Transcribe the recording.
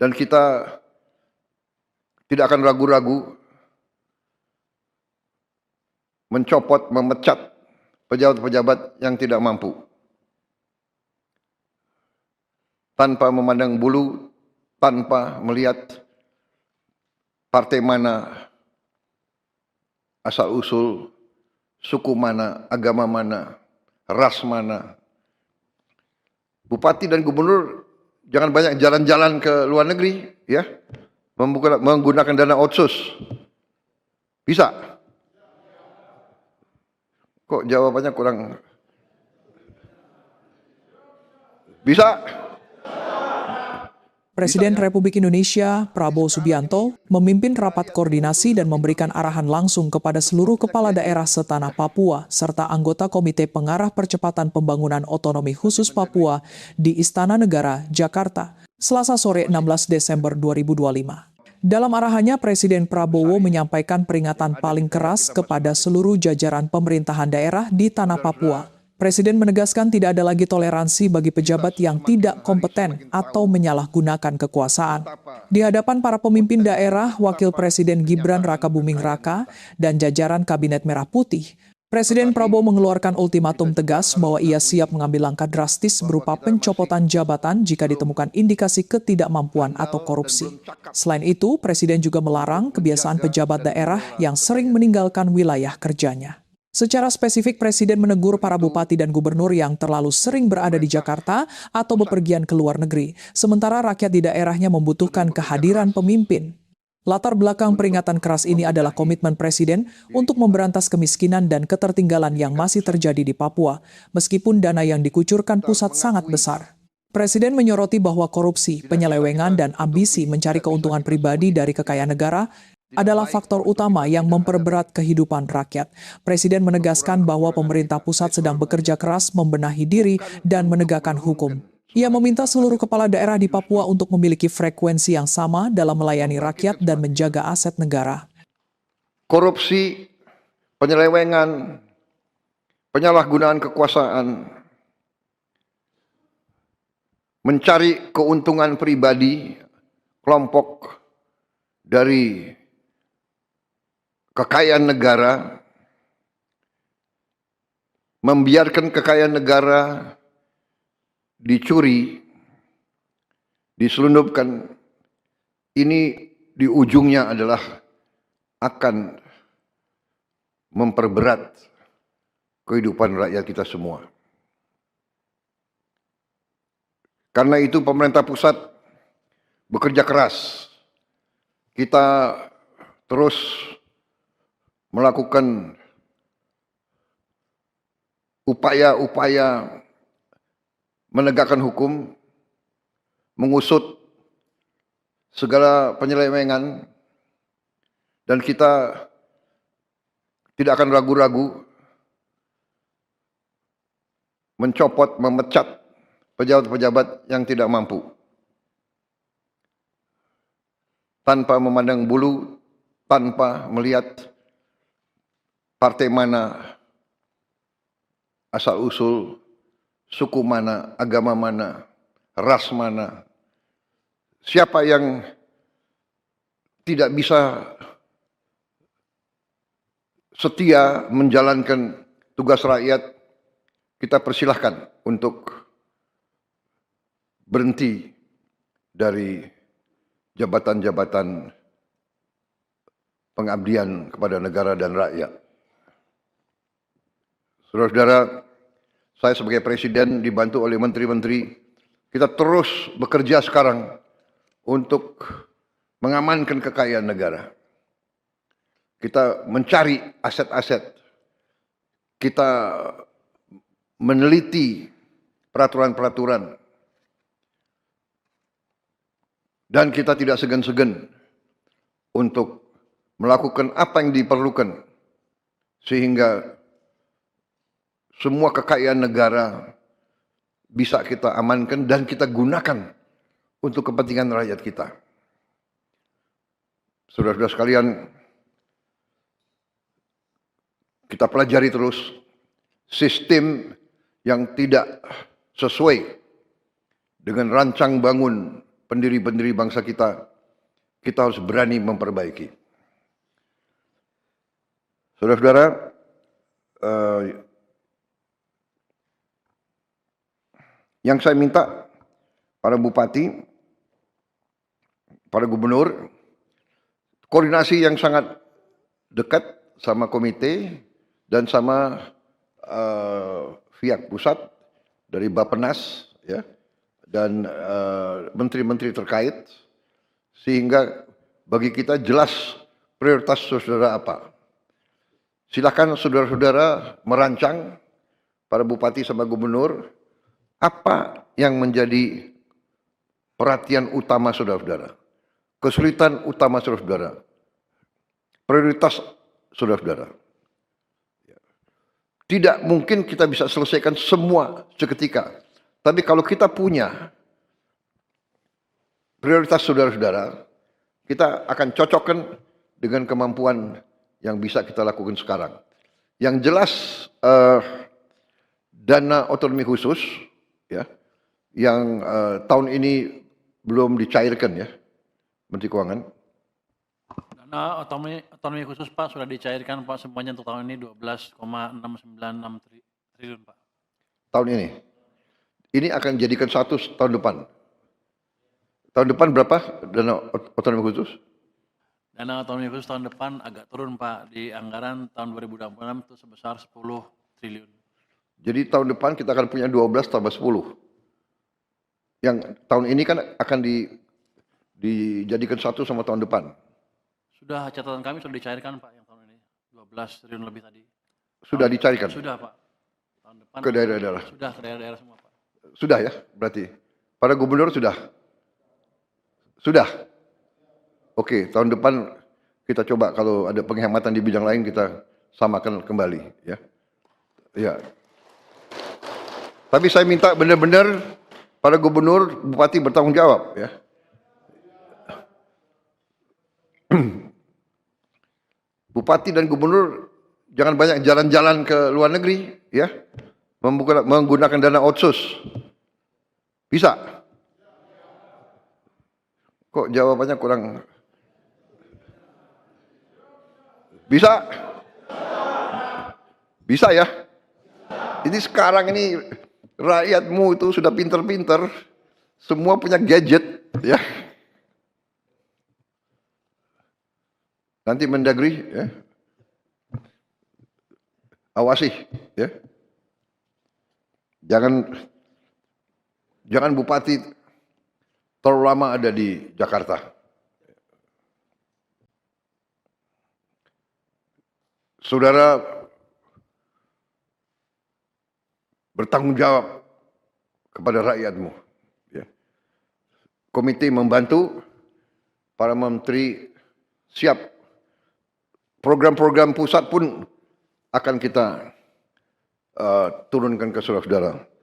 Dan kita tidak akan ragu-ragu mencopot, memecat pejabat-pejabat yang tidak mampu. Tanpa memandang bulu, tanpa melihat partai mana, asal-usul, suku mana, agama mana, ras mana. Bupati dan gubernur jangan banyak jalan-jalan ke luar negeri, ya, menggunakan dana otsus. Bisa? Kok jawabannya kurang? Bisa? Presiden Republik Indonesia Prabowo Subianto memimpin rapat koordinasi dan memberikan arahan langsung kepada seluruh kepala daerah setanah Papua serta anggota Komite Pengarah Percepatan Pembangunan Otonomi Khusus Papua di Istana Negara, Jakarta, Selasa sore 16 Desember 2025. Dalam arahannya, Presiden Prabowo menyampaikan peringatan paling keras kepada seluruh jajaran pemerintahan daerah di tanah Papua. Presiden menegaskan tidak ada lagi toleransi bagi pejabat yang tidak kompeten atau menyalahgunakan kekuasaan. Di hadapan para pemimpin daerah, Wakil Presiden Gibran Rakabuming Raka dan jajaran Kabinet Merah Putih, Presiden Prabowo mengeluarkan ultimatum tegas bahwa ia siap mengambil langkah drastis berupa pencopotan jabatan jika ditemukan indikasi ketidakmampuan atau korupsi. Selain itu, Presiden juga melarang kebiasaan pejabat daerah yang sering meninggalkan wilayah kerjanya. Secara spesifik, Presiden menegur para bupati dan gubernur yang terlalu sering berada di Jakarta atau bepergian ke luar negeri, sementara rakyat di daerahnya membutuhkan kehadiran pemimpin. Latar belakang peringatan keras ini adalah komitmen Presiden untuk memberantas kemiskinan dan ketertinggalan yang masih terjadi di Papua, meskipun dana yang dikucurkan pusat sangat besar. Presiden menyoroti bahwa korupsi, penyelewengan, dan ambisi mencari keuntungan pribadi dari kekayaan negara adalah faktor utama yang memperberat kehidupan rakyat. Presiden menegaskan bahwa pemerintah pusat sedang bekerja keras membenahi diri dan menegakkan hukum. Ia meminta seluruh kepala daerah di Papua untuk memiliki frekuensi yang sama dalam melayani rakyat dan menjaga aset negara. Korupsi, penyelewengan, penyalahgunaan kekuasaan, mencari keuntungan pribadi kelompok dari kekayaan negara, membiarkan kekayaan negara dicuri, diselundupkan, ini di ujungnya adalah akan memperberat kehidupan rakyat kita semua. Karena itu pemerintah pusat bekerja keras. Kita terus melakukan upaya-upaya menegakkan hukum, mengusut segala penyelewengan, dan kita tidak akan ragu-ragu mencopot, memecat pejabat-pejabat yang tidak mampu. Tanpa memandang bulu, tanpa melihat partai mana, asal-usul, suku mana, agama mana, ras mana. Siapa yang tidak bisa setia menjalankan tugas rakyat, kita persilahkan untuk berhenti dari jabatan-jabatan pengabdian kepada negara dan rakyat. Saudara-saudara, saya sebagai Presiden dibantu oleh menteri-menteri, kita terus bekerja sekarang untuk mengamankan kekayaan negara. Kita mencari aset-aset, kita meneliti peraturan-peraturan, dan kita tidak segan-segan untuk melakukan apa yang diperlukan sehingga semua kekayaan negara bisa kita amankan dan kita gunakan untuk kepentingan rakyat kita. Saudara-saudara sekalian, kita pelajari terus sistem yang tidak sesuai dengan rancang bangun pendiri-pendiri bangsa kita, kita harus berani memperbaiki. Saudara-saudara, yang saya minta para bupati, para gubernur, koordinasi yang sangat dekat sama komite dan sama pihak pusat dari Bappenas, ya, dan menteri-menteri terkait, sehingga bagi kita jelas prioritas saudara apa. Silakan saudara-saudara merancang, para bupati sama gubernur, apa yang menjadi perhatian utama saudara-saudara, kesulitan utama saudara-saudara, prioritas saudara-saudara. Tidak mungkin kita bisa selesaikan semua seketika. Tapi kalau kita punya prioritas saudara-saudara, kita akan cocokkan dengan kemampuan yang bisa kita lakukan sekarang. Yang jelas dana otonomi khusus, ya, yang tahun ini belum dicairkan, ya, Menteri Keuangan. Dana otonomi khusus Pak sudah dicairkan Pak semuanya untuk tahun ini 12,696 triliun Pak. Tahun ini. Ini akan jadikan satu tahun depan. Tahun depan berapa dana otonomi khusus? Dana otonomi khusus tahun depan agak turun Pak, di anggaran tahun 2026 itu sebesar 10 triliun. Jadi tahun depan kita akan punya 12 tambah 10. Yang tahun ini kan akan dijadikan satu sama tahun depan. Sudah catatan kami sudah dicairkan Pak yang tahun ini 12 triliun lebih tadi. Sudah dicarikan Sudah Pak. Tahun depan ke daerah-daerah. Sudah ke daerah-daerah semua Pak. Sudah, ya, berarti. Para gubernur sudah. Sudah. Oke, tahun depan kita coba kalau ada penghematan di bidang lain kita samakan kembali, ya. Ya. Tapi saya minta benar-benar para gubernur, bupati bertanggung jawab, ya. Bupati dan gubernur jangan banyak jalan-jalan ke luar negeri, ya. Menggunakan dana otsus. Bisa? Kok jawabannya kurang? Bisa? Bisa, ya? Ini sekarang ini rakyatmu itu sudah pinter-pinter, semua punya gadget, ya. Nanti Mendagri, ya, awasi, ya. Jangan bupati terlalu lama ada di Jakarta. Saudara bertanggung jawab kepada rakyatmu. Ya. Komite membantu, para menteri siap. Program-program pusat pun akan kita turunkan ke saudara-saudara.